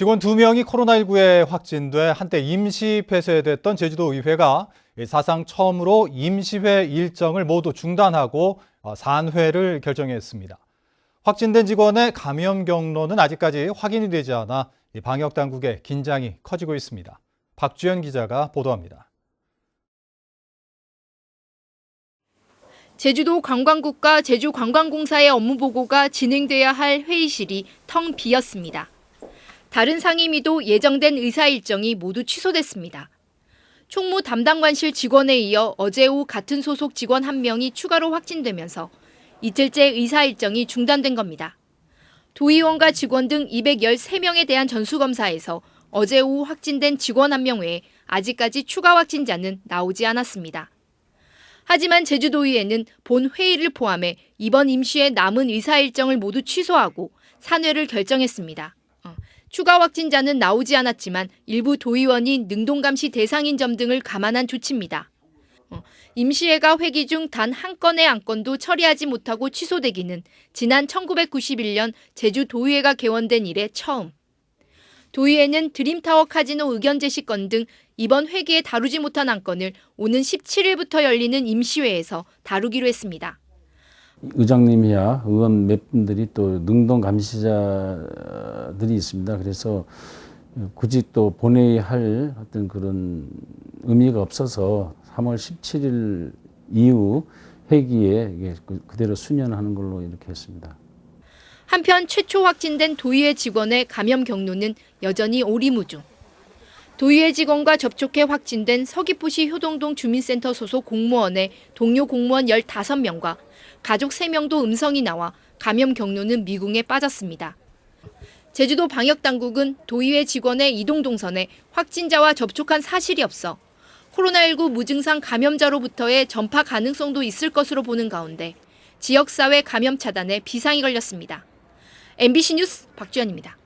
직원 2명이 코로나19에 확진돼 한때 임시 폐쇄됐던 제주도의회가 사상 처음으로 임시회 일정을 모두 중단하고 산회를 결정했습니다. 확진된 직원의 감염 경로는 아직까지 확인이 되지 않아 방역당국의 긴장이 커지고 있습니다. 박주연 기자가 보도합니다. 제주도 관광국과 제주관광공사의 업무 보고가 진행돼야 할 회의실이 텅 비었습니다. 다른 상임위도 예정된 의사 일정이 모두 취소됐습니다. 총무 담당관실 직원에 이어 어제 오후 같은 소속 직원 1명이 추가로 확진되면서 이틀째 의사 일정이 중단된 겁니다. 도의원과 직원 등 213명에 대한 전수검사에서 어제 오후 확진된 직원 1명 외에 아직까지 추가 확진자는 나오지 않았습니다. 하지만 제주도의회는 본 회의를 포함해 이번 임시의 남은 의사 일정을 모두 취소하고 산회를 결정했습니다. 추가 확진자는 나오지 않았지만 일부 도의원이 능동감시 대상인 점 등을 감안한 조치입니다. 임시회가 회기 중 단 한 건의 안건도 처리하지 못하고 취소되기는 지난 1991년 제주도의회가 개원된 이래 처음. 도의회는 드림타워 카지노 의견 제시 건 등 이번 회기에 다루지 못한 안건을 오는 17일부터 열리는 임시회에서 다루기로 했습니다. 의장님이야 의원 몇 분들이 또 능동 감시자들이 있습니다. 그래서 굳이 또 본회의할 어떤 그런 의미가 없어서 3월 17일 이후 회기에 그대로 수년하는 걸로 이렇게 했습니다. 한편 최초 확진된 도의회 직원의 감염 경로는 여전히 오리무중. 도의회 직원과 접촉해 확진된 서귀포시 효동동 주민센터 소속 공무원의 동료 공무원 15명과 가족 3명도 음성이 나와 감염 경로는 미궁에 빠졌습니다. 제주도 방역당국은 도의회 직원의 이동 동선에 확진자와 접촉한 사실이 없어 코로나19 무증상 감염자로부터의 전파 가능성도 있을 것으로 보는 가운데 지역사회 감염 차단에 비상이 걸렸습니다. MBC 뉴스 박주연입니다.